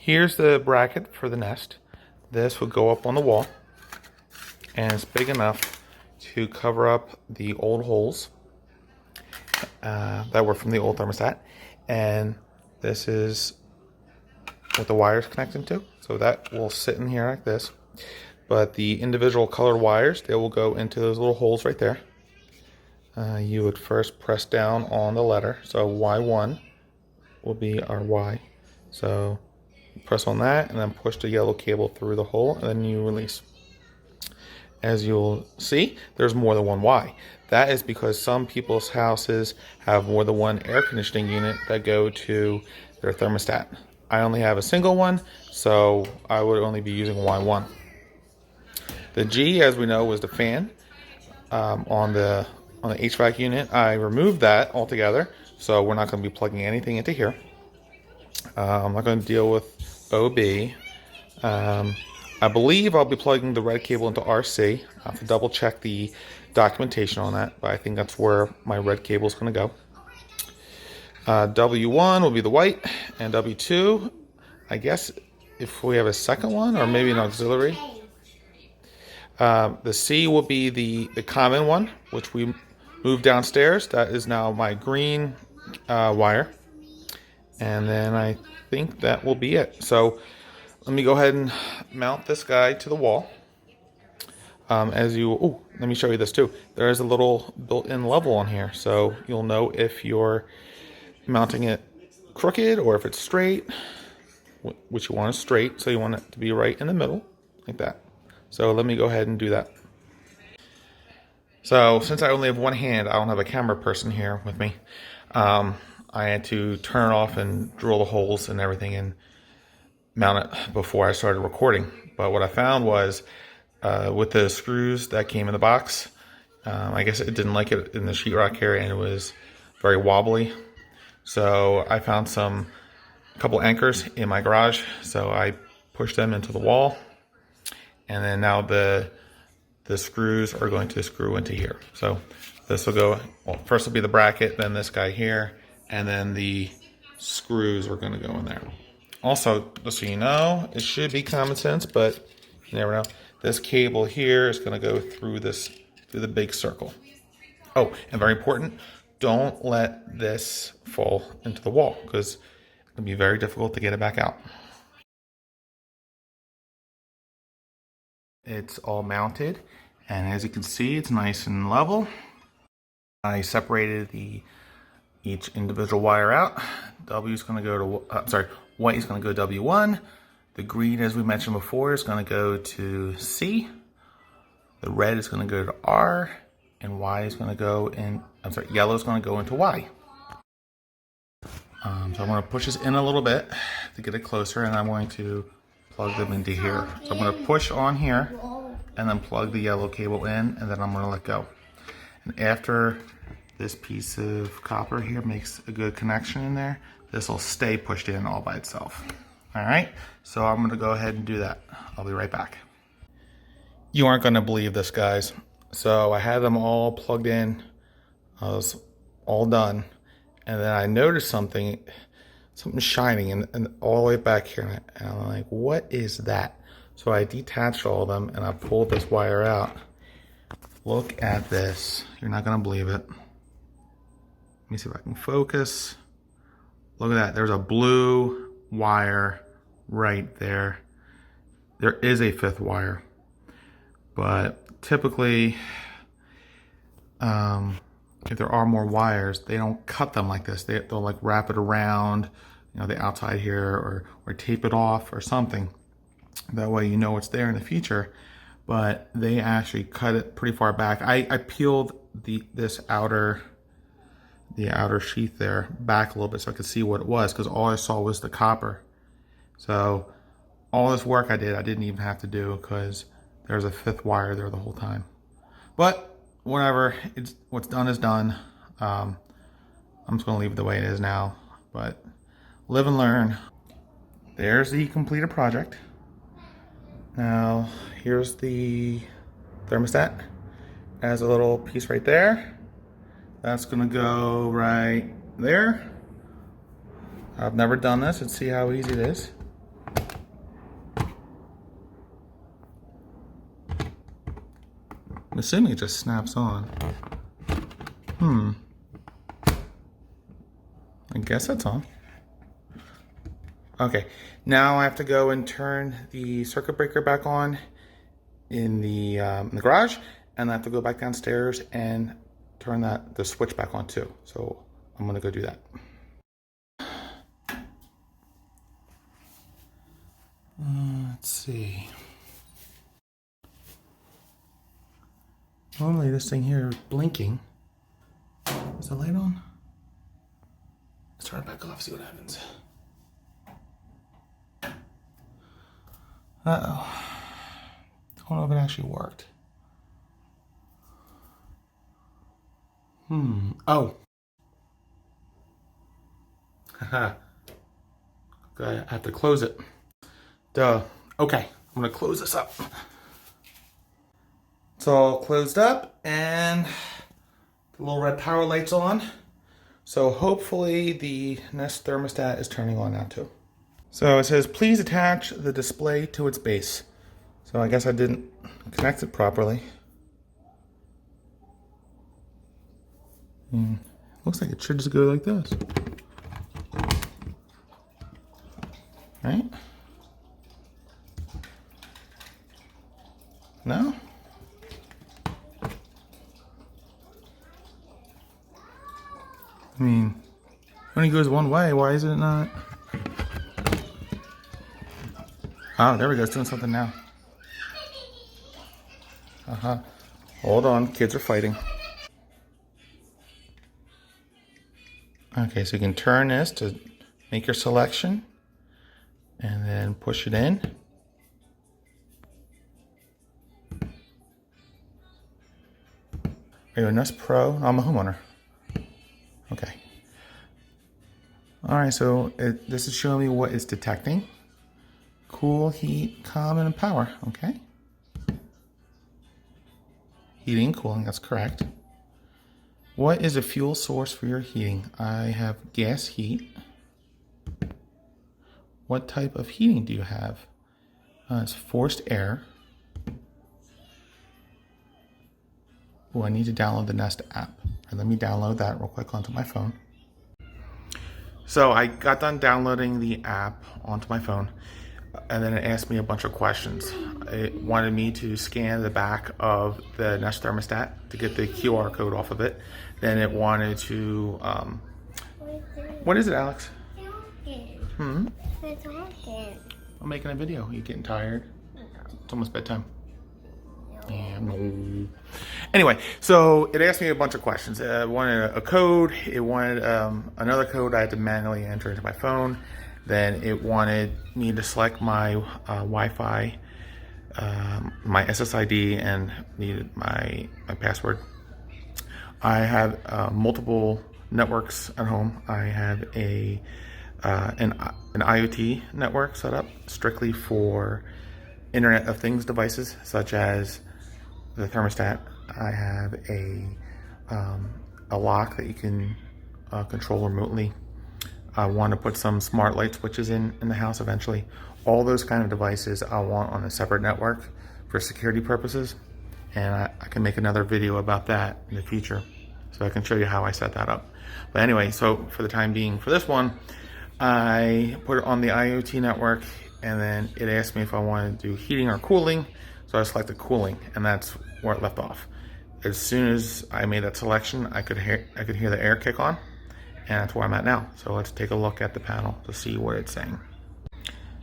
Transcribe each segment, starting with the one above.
Here's the bracket for the nest. This would go up on the wall, and it's big enough to cover up the old holes that were from the old thermostat. And this is what the wires connect into. So that will sit in here like this. But the individual colored wires, they will go into those little holes right there. You would first press down on the letter. So Y1 will be our Y. So press on that and then push the yellow cable through the hole, and then you release. As you'll see, there's more than one Y. That is because some people's houses have more than one air conditioning unit that go to their thermostat. I only have a single one, so I would only be using Y1. The G, as we know, was the fan on the HVAC unit. I removed that altogether, so we're not going to be plugging anything into here. I'm not going to deal with OB. I believe I'll be plugging the red cable into RC. I have to double check the documentation on that, but I think that's where my red cable is going to go. W1 will be the white, and W2, I guess if we have a second one, or maybe an auxiliary. The C will be the common one, which we moved downstairs. That is now my green wire. And then I think that will be it. So let me go ahead and mount this guy to the wall. Let me show you this too. There is a little built-in level on here, so you'll know if you're mounting it crooked or if it's straight, which you want is straight, so you want it to be right in the middle, like that. So let me go ahead and do that. So since I only have one hand, I don't have a camera person here with me. I had to turn it off and drill the holes and everything and mount it before I started recording. But what I found was with the screws that came in the box, I guess it didn't like it in the sheetrock area, and it was very wobbly. So I found a couple anchors in my garage, so I pushed them into the wall, and then now the screws are going to screw into here. So this will go, well, first will be the bracket, then this guy here, and then the screws are going to go in there. Also, just so you know, it should be common sense, but you never know. This cable here is going to go through the big circle. Oh, and very important, don't let this fall into the wall, because it'll be very difficult to get it back out. It's all mounted, and as you can see, it's nice and level. I separated each individual wire out. W is going to go to, white is going to go W1. The green, as we mentioned before, is going to go to C. The red is going to go to R, and Y is going to go in, yellow is going to go into Y. So I'm going to push this in a little bit to get it closer, and I'm going to plug them into here. So I'm going to push on here, and then plug the yellow cable in, and then I'm going to let go. And after this piece of copper here makes a good connection in there, this will stay pushed in all by itself. All right, so I'm gonna go ahead and do that. I'll be right back. You aren't gonna believe this, guys. So I had them all plugged in. I was all done. And then I noticed something shining and all the way back here. And I'm like, what is that? So I detached all of them and I pulled this wire out. Look at this. You're not gonna believe it. Let me see if I can focus. Look at that, there's a blue wire right there. There is a fifth wire, but typically, if there are more wires, they don't cut them like this. They'll like wrap it around, the outside here, or tape it off or something. That way you know it's there in the future, but they actually cut it pretty far back. I peeled the outer sheath there back a little bit so I could see what it was, because all I saw was the copper. So all this work I didn't even have to do, because there's a fifth wire there the whole time. But whatever, what's done is done. I'm just gonna leave it the way it is now, but live and learn. There's the completed project. Now here's the thermostat. It has a little piece right there. That's gonna go right there. I've never done this. Let's see how easy it is. I'm assuming it just snaps on. I guess that's on. Okay, now I have to go and turn the circuit breaker back on in the garage, and I have to go back downstairs and turn the switch back on too. So I'm gonna go do that. Let's see. Normally this thing here is blinking. Is the light on? Let's turn it back off, see what happens. Uh-oh. I don't know if it actually worked. Oh. Haha. I have to close it. Duh. Okay, I'm gonna close this up. It's all closed up and the little red power light's on. So hopefully the Nest thermostat is turning on now too. So it says, please attach the display to its base. So I guess I didn't connect it properly. Looks like it should just go like this. Right? No? I mean, it only goes one way. Why is it not? Oh, there we go. It's doing something now. Hold on. Kids are fighting. Okay, so you can turn this to make your selection and then push it in. Are you a Nest Pro? No, I'm a homeowner. Okay. All right, so this is showing me what it's detecting. Cool, heat, calm, and power. Okay. Heating, cooling, that's correct. What is a fuel source for your heating? I have gas heat. What type of heating do you have? It's forced air. Oh, I need to download the Nest app. And let me download that real quick onto my phone. So I got done downloading the app onto my phone, and then it asked me a bunch of questions. It wanted me to scan the back of the Nest thermostat to get the QR code off of it. Then it wanted to, what is it, Alex? I'm making a video. Are you getting tired? It's almost bedtime. Yeah, no. Anyway, so it asked me a bunch of questions. It wanted a code. It wanted another code I had to manually enter into my phone. Then it wanted me to select my Wi-Fi, my SSID, and needed my password. I have multiple networks at home. I have an IoT network set up strictly for Internet of Things devices, such as the thermostat. I have a lock that you can control remotely. I want to put some smart light switches in the house eventually. All those kind of devices I want on a separate network for security purposes. And I can make another video about that in the future, so I can show you how I set that up. But anyway, so for the time being, for this one, I put it on the IoT network, and then it asked me if I wanted to do heating or cooling. So I selected cooling, and that's where it left off. As soon as I made that selection, I could hear the air kick on, and that's where I'm at now. So let's take a look at the panel to see what it's saying.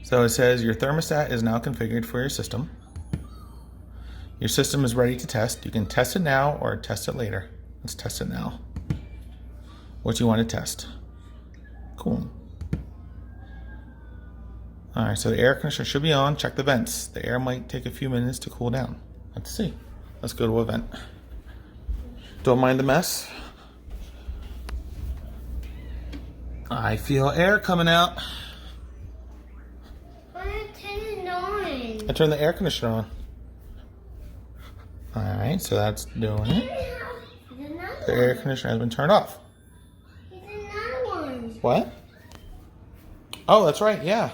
So it says your thermostat is now configured for your system. Your system is ready to test. You can test it now or test it later. Let's test it now. What do you want to test? Cooling. All right, so the air conditioner should be on. Check the vents. The air might take a few minutes to cool down. Let's see. Let's go to a vent. Don't mind the mess. I feel air coming out. I turned it on. I turned the air conditioner on. All right, so that's doing it. The air conditioner has been turned off. There's another one. What? Oh, that's right, yeah.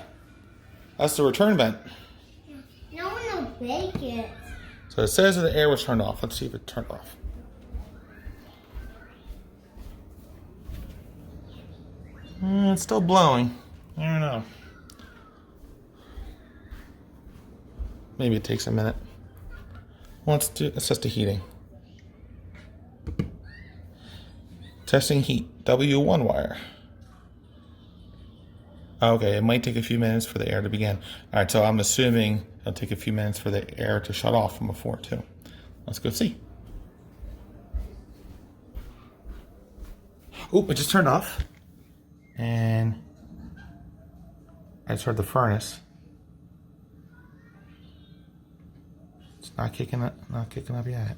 That's the return vent. No one will break it. So it says that the air was turned off. Let's see if it turned off. It's still blowing. I don't know. Maybe it takes a minute. Well, it's just the heating. Testing heat, W1 wire. Okay, it might take a few minutes for the air to begin. All right, so I'm assuming it'll take a few minutes for the air to shut off from before too. Let's go see. Oop, it just turned off. And I just heard the furnace. It's not kicking up yet.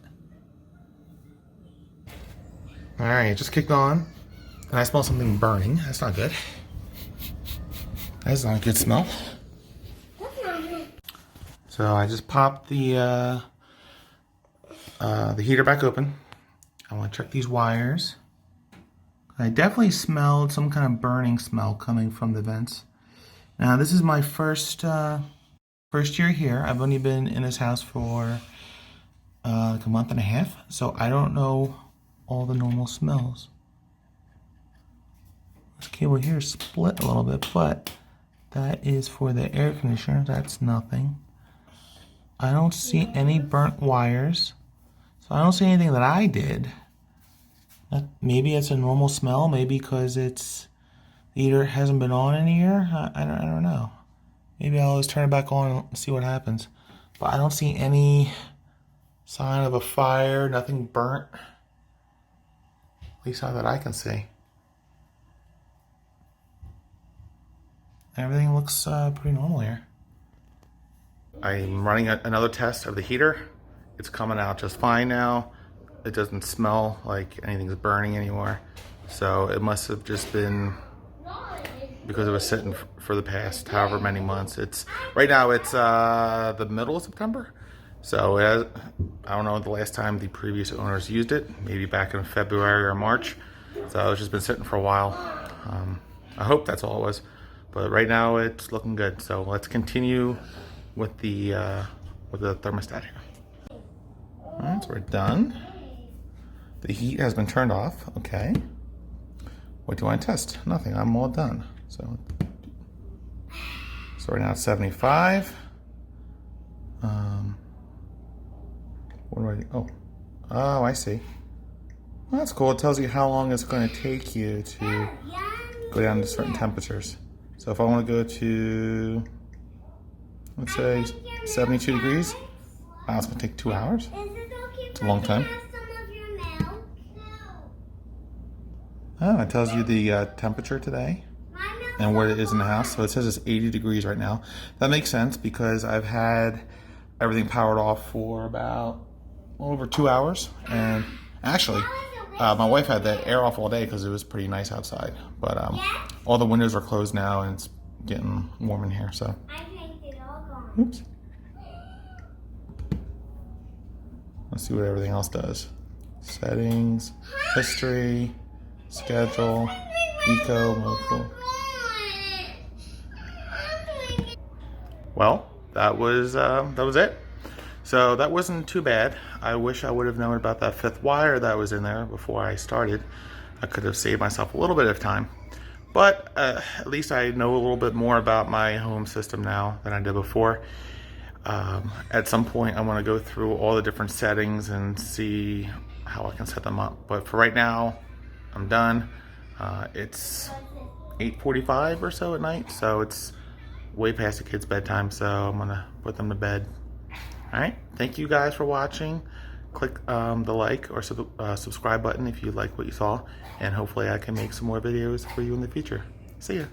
All right, it just kicked on, and I smell something burning. That's not good. That's not a good smell. So I just popped the heater back open. I want to check these wires. I definitely smelled some kind of burning smell coming from the vents. Now this is my first year here. I've only been in this house for like a month and a half, so I don't know all the normal smells. This cable here is split a little bit, but that is for the air conditioner. That's nothing. I don't see any burnt wires, so I don't see anything that I did. Maybe it's a normal smell, maybe because it's the heater hasn't been on in a year. I don't know. Maybe I'll just turn it back on and see what happens. But I don't see any sign of a fire, nothing burnt. At least not that I can see. Everything looks pretty normal here. I'm running another test of the heater. It's coming out just fine now. It doesn't smell like anything's burning anymore. So it must have just been because it was sitting for the past however many months. Right now it's the middle of September. So it has, I don't know the last time the previous owners used it, maybe back in February or March. So it's just been sitting for a while. I hope that's all it was. But right now it's looking good. So let's continue with the thermostat here. All right, so we're done. The heat has been turned off. Okay. What do I test? Nothing. I'm all done. So right now it's 75. What do I do? Oh, I see. Well, that's cool. It tells you how long it's going to take you to go down to certain temperatures. So if I want to go to, let's say, 72 degrees, wow, it's going to take 2 hours. It's a long time. Oh, it tells you the temperature today and where it is in the house. So it says it's 80 degrees right now. That makes sense because I've had everything powered off for about over 2 hours. And actually, my wife had the air off all day because it was pretty nice outside. But all the windows are closed now and it's getting warm in here. So, oops. Let's see what everything else does. Settings, history, schedule, eco, mobile. Well, that was it. So that wasn't too bad. I wish I would have known about that 5th wire that was in there before I started. I could have saved myself a little bit of time. But at least I know a little bit more about my home system now than I did before. At some point I want to go through all the different settings and see how I can set them up. But for right now, I'm done. It's 8:45 or so at night, so it's way past the kids' bedtime, so I'm gonna put them to bed. All right, thank you guys for watching. Click the like or subscribe button if you like what you saw, and hopefully I can make some more videos for you in the future. See ya.